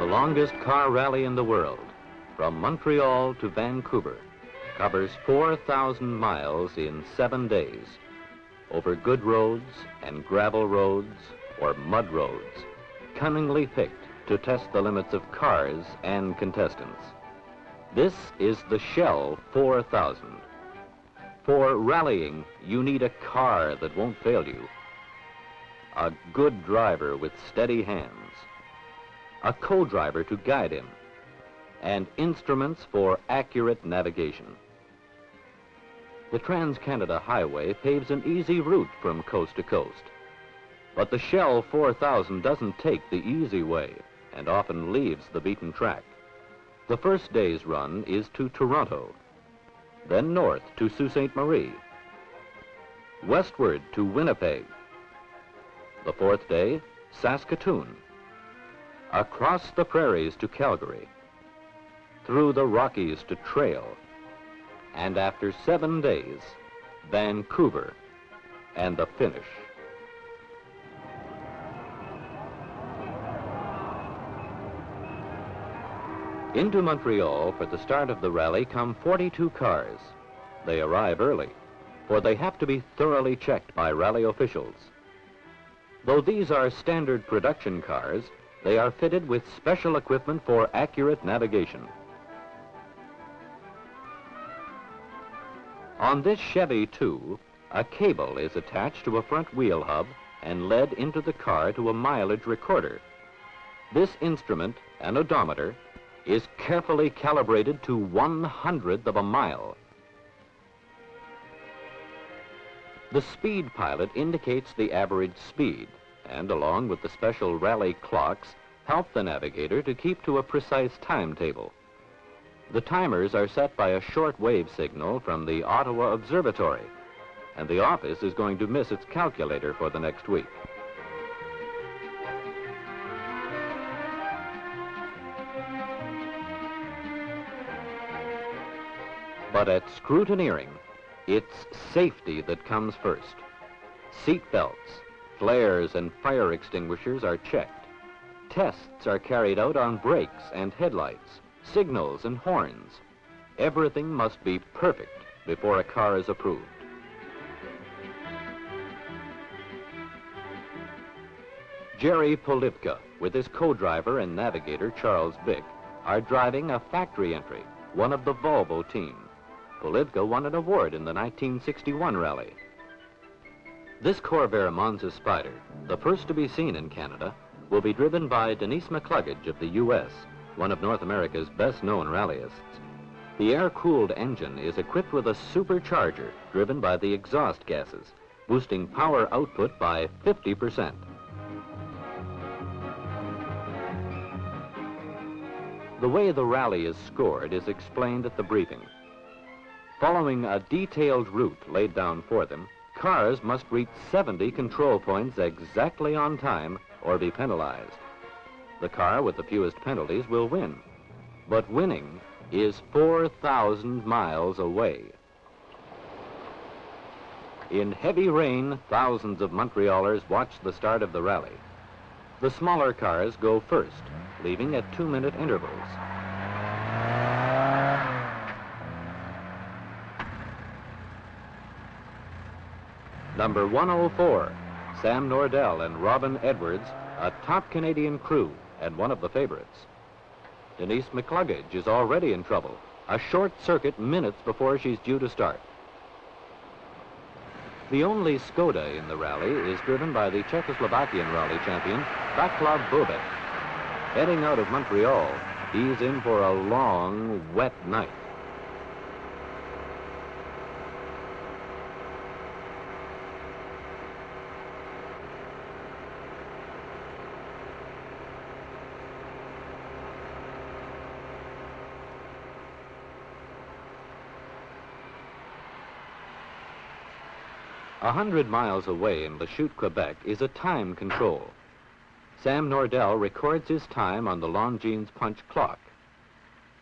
longest car rally in the world, from Montreal to Vancouver, covers 4,000 miles in 7 days, over good roads and gravel roads or mud roads, cunningly picked to test the limits of cars and contestants. This is the Shell 4000. For rallying, you need a car that won't fail you, a good driver with steady hands, a co-driver to guide him, and instruments for accurate navigation. The Trans-Canada Highway paves an easy route from coast to coast, but the Shell 4000 doesn't take the easy way and often leaves the beaten track. The first day's run is to Toronto, then north to Sault Ste. Marie, westward to Winnipeg. The fourth day, Saskatoon, across the prairies to Calgary, through the Rockies to Trail, and after 7 days, Vancouver and the finish. Into Montreal for the start of the rally come 42 cars. They arrive early, for they have to be thoroughly checked by rally officials. Though these are standard production cars, they are fitted with special equipment for accurate navigation. On this Chevy 2, a cable is attached to a front wheel hub and led into the car to a mileage recorder. This instrument, an odometer, is carefully calibrated to 1/100th of a mile. The speed pilot indicates the average speed, and along with the special rally clocks, help the navigator to keep to a precise timetable. The timers are set by a short wave signal from the Ottawa Observatory, and the office is going to miss its calculator for the next week. But at Scrutineering, it's safety that comes first. Seat belts, flares, and fire extinguishers are checked. Tests are carried out on brakes and headlights, signals and horns. Everything must be perfect before a car is approved. Jerry Polivka, with his co-driver and navigator Charles Bick, are driving a factory entry, one of the Volvo team. Polivka won an award in the 1961 rally. This Corvair Monza Spider, the first to be seen in Canada, will be driven by Denise McCluggage of the U.S., one of North America's best-known rallyists. The air-cooled engine is equipped with a supercharger driven by the exhaust gases, boosting power output by 50%. The way the rally is scored is explained at the briefing. Following a detailed route laid down for them, cars must reach 70 control points exactly on time or be penalized. The car with the fewest penalties will win, but winning is 4,000 miles away. In heavy rain, thousands of Montrealers watch the start of the rally. The smaller cars go first, leaving at 2-minute intervals. Number 104, Sam Nordell and Robin Edwards, a top Canadian crew and one of the favorites. Denise McCluggage is already in trouble, a short circuit minutes before she's due to start. The only Skoda in the rally is driven by the Czechoslovakian rally champion, Václav Bobek. Heading out of Montreal, he's in for a long, wet night. A 100 miles away in Lachute, Quebec, is a time control. Sam Nordell records his time on the Longines punch clock.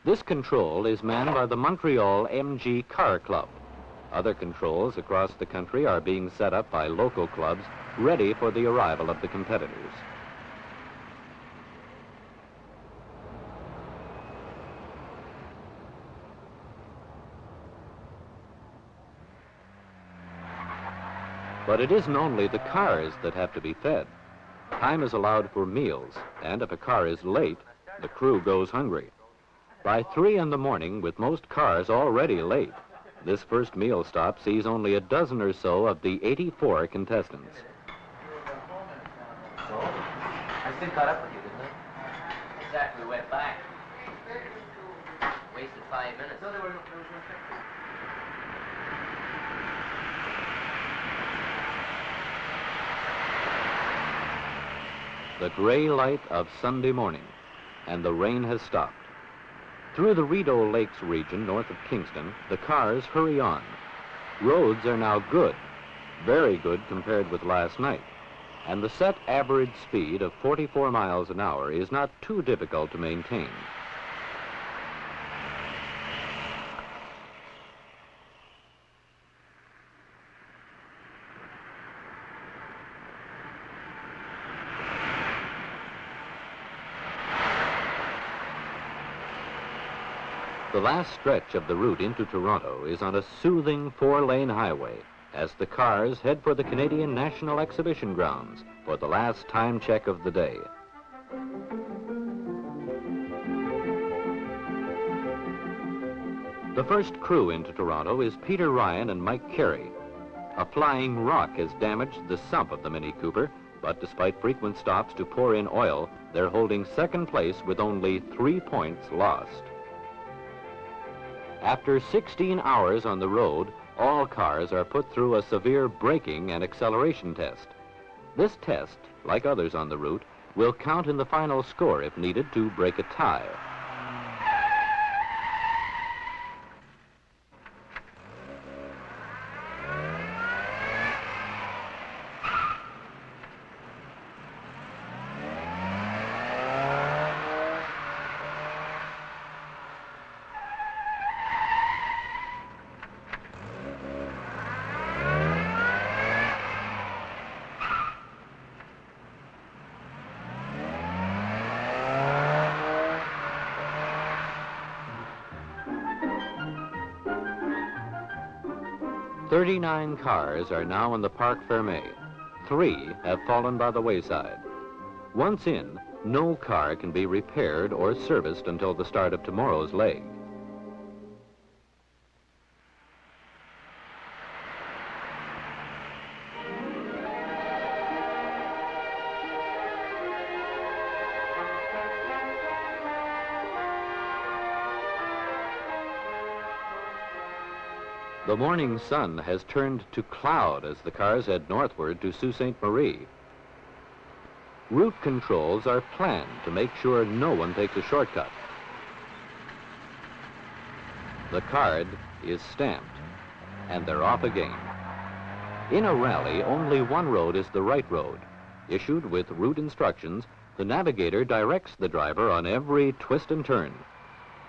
This control is manned by the Montreal MG Car Club. Other controls across the country are being set up by local clubs ready for the arrival of the competitors. But it isn't only the cars that have to be fed. Time is allowed for meals, and if a car is late, the crew goes hungry. By 3 in the morning, with most cars already late, this first meal stop sees only a dozen or so of the 84 contestants. I still caught up with you, didn't I? Exactly, we went back. Wasted 5 minutes. The gray light of Sunday morning, and the rain has stopped. Through the Rideau Lakes region north of Kingston, the cars hurry on. Roads are now good, very good compared with last night, and the set average speed of 44 miles an hour is not too difficult to maintain. The last stretch of the route into Toronto is on a soothing 4-lane highway as the cars head for the Canadian National Exhibition Grounds for the last time check of the day. The first crew into Toronto is Peter Ryan and Mike Carey. A flying rock has damaged the sump of the Mini Cooper, but despite frequent stops to pour in oil, they're holding second place with only 3 points lost. After 16 hours on the road, all cars are put through a severe braking and acceleration test. This test, like others on the route, will count in the final score if needed to break a tie. "39 cars are now in the Parc Fermé. 3 have fallen by the wayside. Once in, no car can be repaired or serviced until the start of tomorrow's leg. The morning sun has turned to cloud as the cars head northward to Sault Ste. Marie. Route controls are planned to make sure no one takes a shortcut. The card is stamped, and they're off again. In a rally, only one road is the right road. Issued with route instructions, the navigator directs the driver on every twist and turn.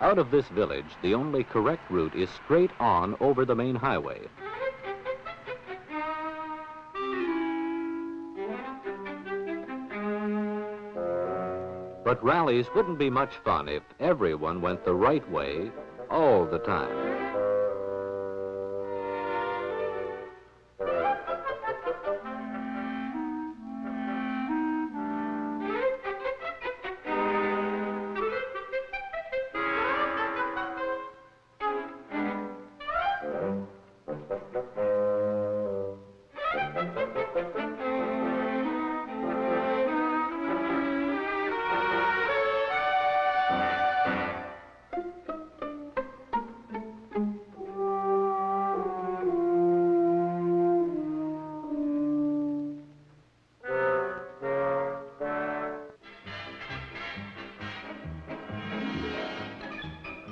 Out of this village, the only correct route is straight on over the main highway. But rallies wouldn't be much fun if everyone went the right way all the time.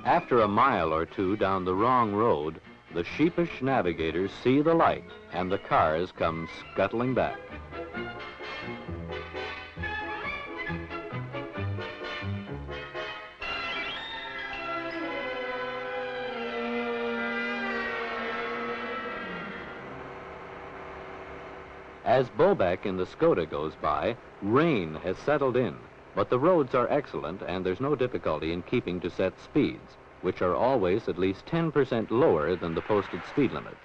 After a mile or two down the wrong road, the sheepish navigators see the light and the cars come scuttling back. As Beaubec in the Skoda goes by, rain has settled in, but the roads are excellent and there's no difficulty in keeping to set speeds, which are always at least 10% lower than the posted speed limits.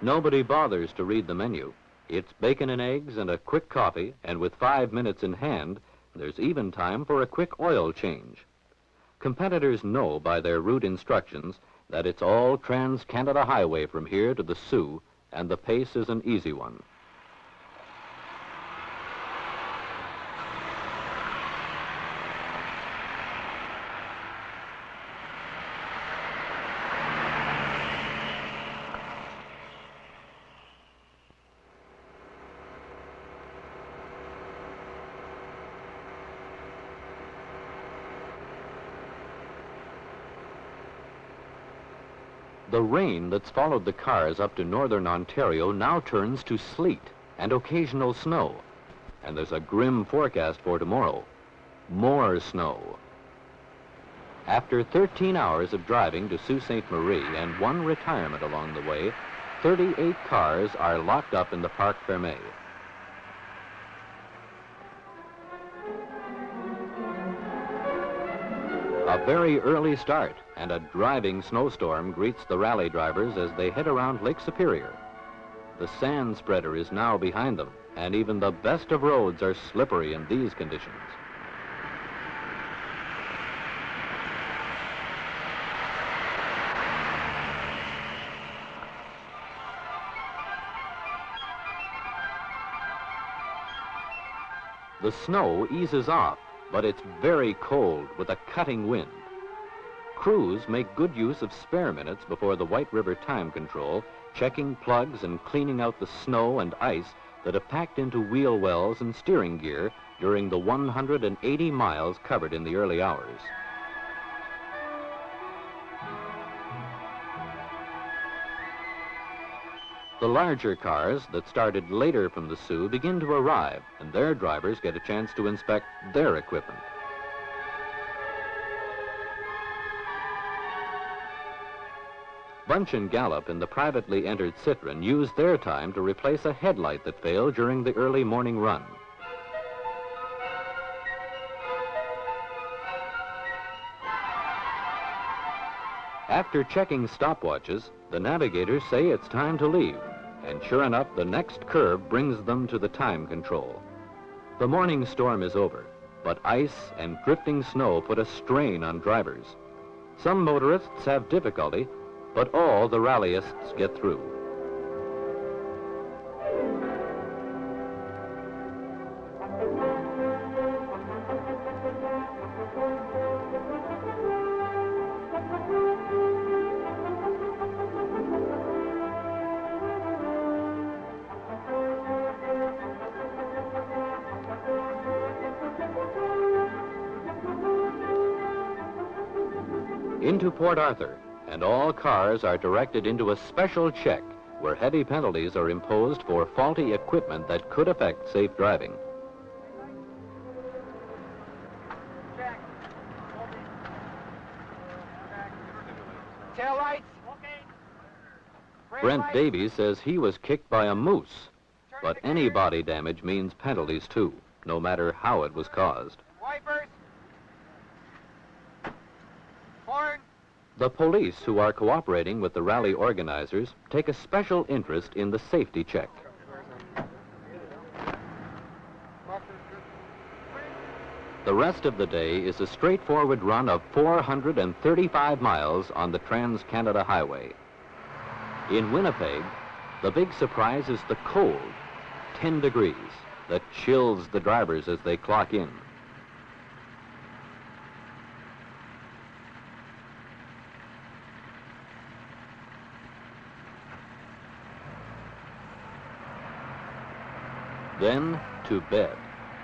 Nobody bothers to read the menu. It's bacon and eggs and a quick coffee, and with 5 minutes in hand, there's even time for a quick oil change. Competitors know by their route instructions that it's all Trans-Canada Highway from here to the Sioux, and the pace is an easy one. The rain that's followed the cars up to northern Ontario now turns to sleet and occasional snow. And there's a grim forecast for tomorrow. More snow. After 13 hours of driving to Sault Ste. Marie and one retirement along the way, 38 cars are locked up in the Parc Fermé. A very early start and a driving snowstorm greets the rally drivers as they head around Lake Superior. The sand spreader is now behind them, and even the best of roads are slippery in these conditions. The snow eases off, but it's very cold with a cutting wind. Crews make good use of spare minutes before the White River Time Control, checking plugs and cleaning out the snow and ice that have packed into wheel wells and steering gear during the 180 miles covered in the early hours. The larger cars that started later from the Sioux begin to arrive, and their drivers get a chance to inspect their equipment. Bunch and Gallup in the privately entered Citroen used their time to replace a headlight that failed during the early morning run. After checking stopwatches, the navigators say it's time to leave, and sure enough, the next curve brings them to the time control. The morning storm is over, but ice and drifting snow put a strain on drivers. Some motorists have difficulty, but all the rallyists get through. Into Port Arthur, and all cars are directed into a special check where heavy penalties are imposed for faulty equipment that could affect safe driving. Tail lights. Brent Davies says he was kicked by a moose, but any body damage means penalties too, no matter how it was caused. Wipers. Horn. The police, who are cooperating with the rally organizers, take a special interest in the safety check. The rest of the day is a straightforward run of 435 miles on the Trans-Canada Highway. In Winnipeg, the big surprise is the cold, 10 degrees, that chills the drivers as they clock in. Then to bed,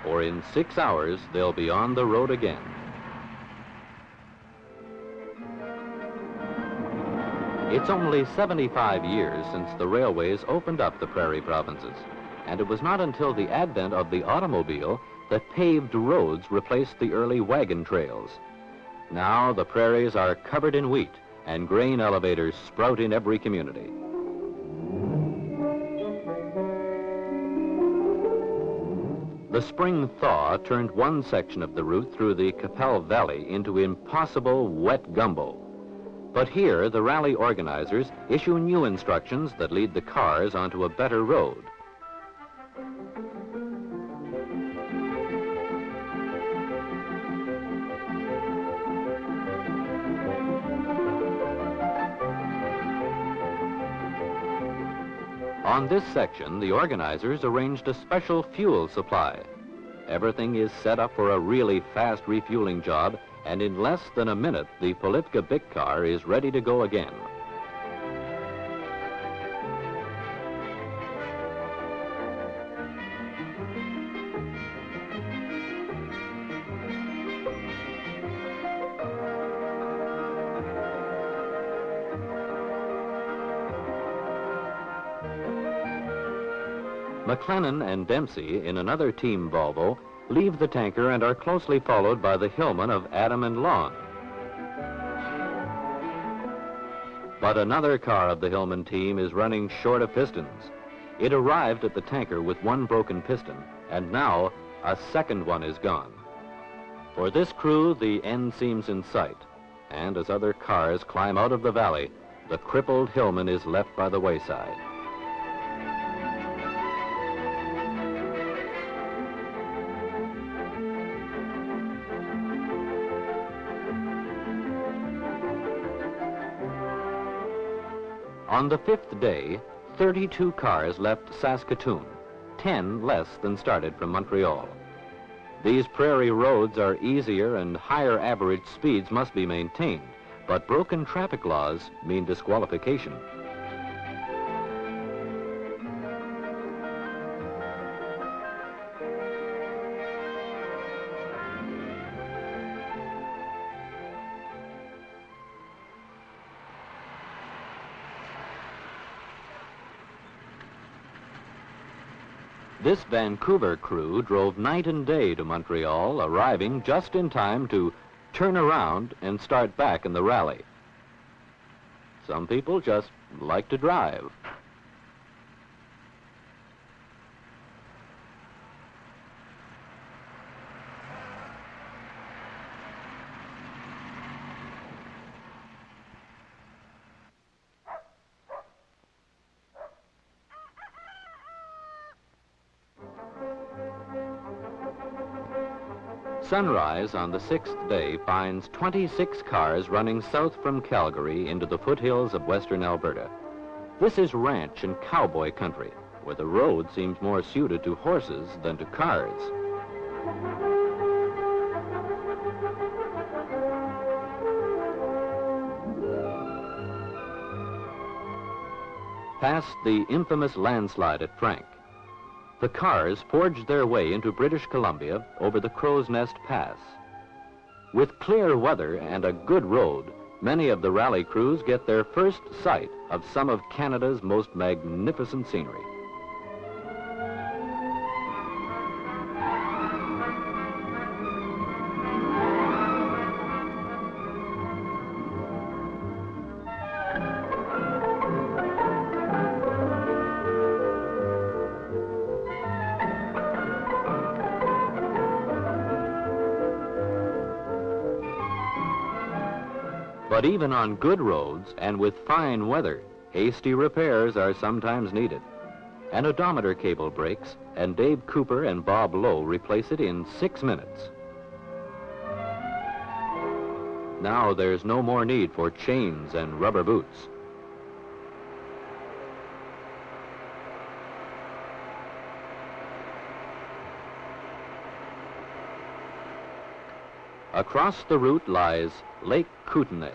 or in 6 hours they'll be on the road again. It's only 75 years since the railways opened up the prairie provinces, and it was not until the advent of the automobile that paved roads replaced the early wagon trails. Now the prairies are covered in wheat, and grain elevators sprout in every community. The spring thaw turned one section of the route through the Qu'Appelle Valley into impossible wet gumbo. But here, the rally organizers issue new instructions that lead the cars onto a better road. On this section, the organizers arranged a special fuel supply. Everything is set up for a really fast refueling job, and in less than a minute, the Politka Bic car is ready to go again. McLennan and Dempsey, in another team Volvo, leave the tanker and are closely followed by the Hillman of Adam and Long. But another car of the Hillman team is running short of pistons. It arrived at the tanker with one broken piston, and now a second one is gone. For this crew, the end seems in sight, and as other cars climb out of the valley, the crippled Hillman is left by the wayside. On the fifth day, 32 cars left Saskatoon, 10 less than started from Montreal. These prairie roads are easier and higher average speeds must be maintained, but broken traffic laws mean disqualification. This Vancouver crew drove night and day to Montreal, arriving just in time to turn around and start back in the rally. Some people just like to drive. Sunrise on the sixth day finds 26 cars running south from Calgary into the foothills of western Alberta. This is ranch and cowboy country, where the road seems more suited to horses than to cars. Past the infamous landslide at Frank, the cars forged their way into British Columbia over the Crow's Nest Pass. With clear weather and a good road, many of the rally crews get their first sight of some of Canada's most magnificent scenery. But even on good roads and with fine weather, hasty repairs are sometimes needed. An odometer cable breaks, and Dave Cooper and Bob Lowe replace it in 6 minutes. Now there's no more need for chains and rubber boots. Across the route lies Lake Kootenay.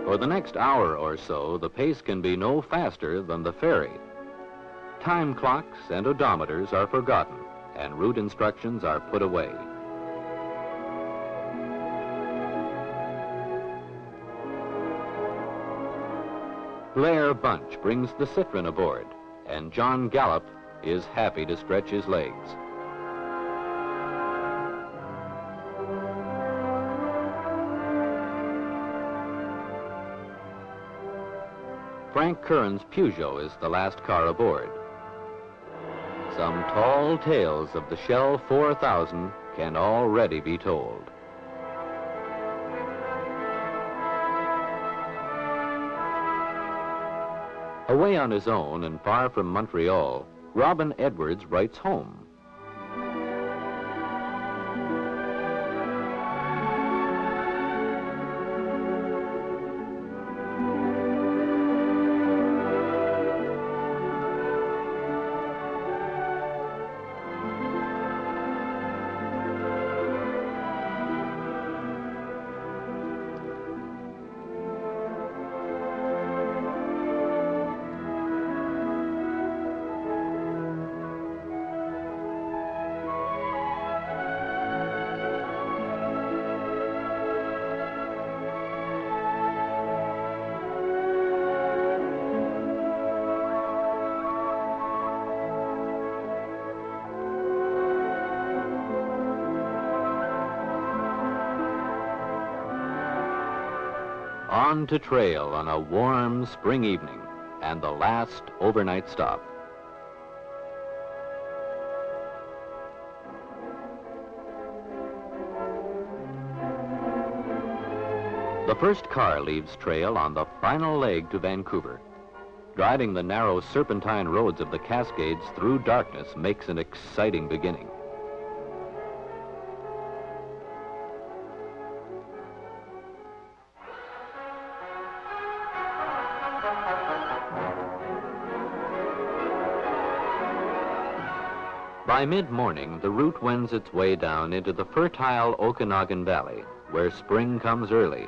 For the next hour or so, the pace can be no faster than the ferry. Time clocks and odometers are forgotten, and route instructions are put away. Blair Bunch brings the Citron aboard, and John Gallup is happy to stretch his legs. Frank Curran's Peugeot is the last car aboard. Some tall tales of the Shell 4000 can already be told. Away on his own and far from Montreal, Robin Edwards writes home. On to trail on a warm spring evening and the last overnight stop. The first car leaves trail on the final leg to Vancouver. Driving the narrow serpentine roads of the Cascades through darkness makes an exciting beginning. By mid-morning, the route wends its way down into the fertile Okanagan Valley, where spring comes early.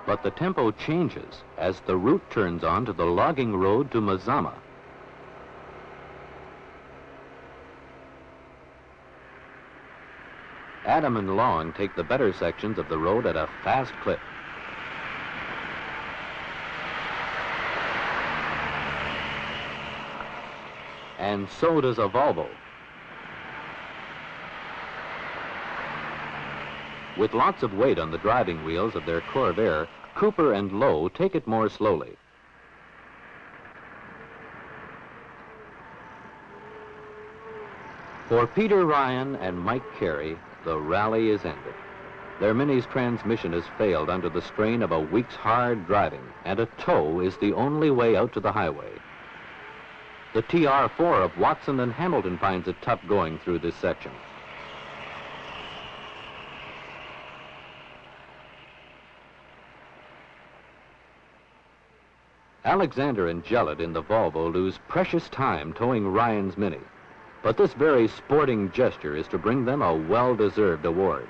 But the tempo changes as the route turns on to the logging road to Mazama. Adam and Long take the better sections of the road at a fast clip. And so does a Volvo. With lots of weight on the driving wheels of their Corvair, Cooper and Lowe take it more slowly. For Peter Ryan and Mike Carey, the rally is ended. Their Mini's transmission has failed under the strain of a week's hard driving, and a tow is the only way out to the highway. The TR4 of Watson and Hamilton finds it tough going through this section. Alexander and Gillett in the Volvo lose precious time towing Ryan's Mini, but this very sporting gesture is to bring them a well-deserved award.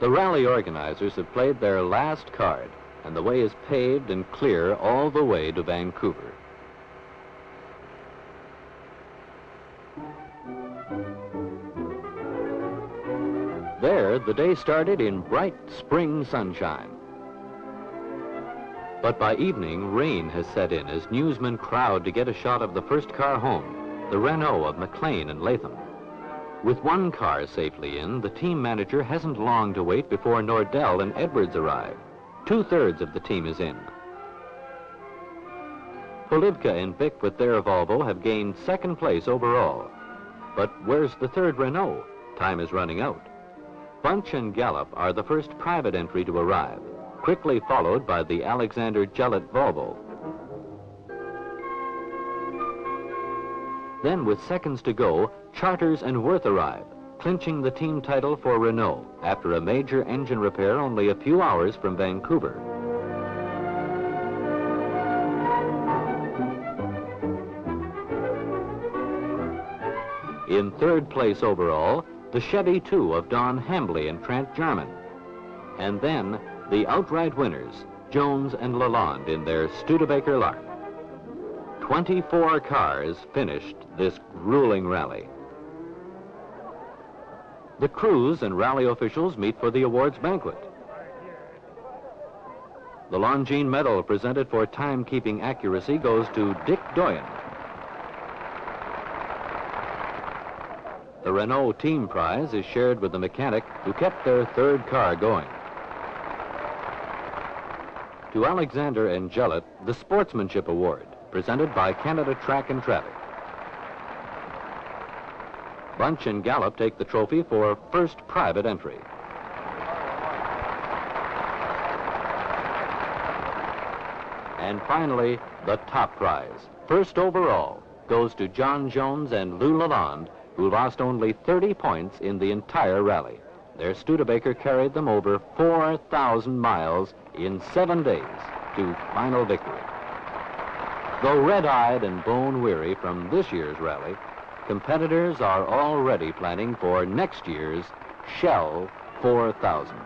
The rally organizers have played their last card, and the way is paved and clear all the way to Vancouver. There, the day started in bright spring sunshine. But by evening, rain has set in as newsmen crowd to get a shot of the first car home, the Renault of McLean and Latham. With one car safely in, the team manager hasn't long to wait before Nordell and Edwards arrive. 2/3 of the team is in. Polivka and Vic with their Volvo have gained second place overall. But where's the third Renault? Time is running out. Bunch and Gallup are the first private entry to arrive, quickly followed by the Alexander Gillett Volvo. Then, with seconds to go, Charters and Worth arrive, clinching the team title for Renault after a major engine repair only a few hours from Vancouver. In third place overall, the Chevy 2 of Don Hambly and Trent Jarman. And then, the outright winners, Jones and Lalonde in their Studebaker Lark. 24 cars finished this grueling rally. The crews and rally officials meet for the awards banquet. The Longines Medal presented for timekeeping accuracy goes to Dick Doyen. The Renault team prize is shared with the mechanic who kept their third car going. To Alexander and Gillett, the Sportsmanship Award, presented by Canada Track and Traffic. Bunch and Gallup take the trophy for first private entry. And finally, the top prize, first overall, goes to John Jones and Lou Lalonde, who lost only 30 points in the entire rally. Their Studebaker carried them over 4,000 miles in 7 days to final victory. Though red-eyed and bone-weary from this year's rally, competitors are already planning for next year's Shell 4000.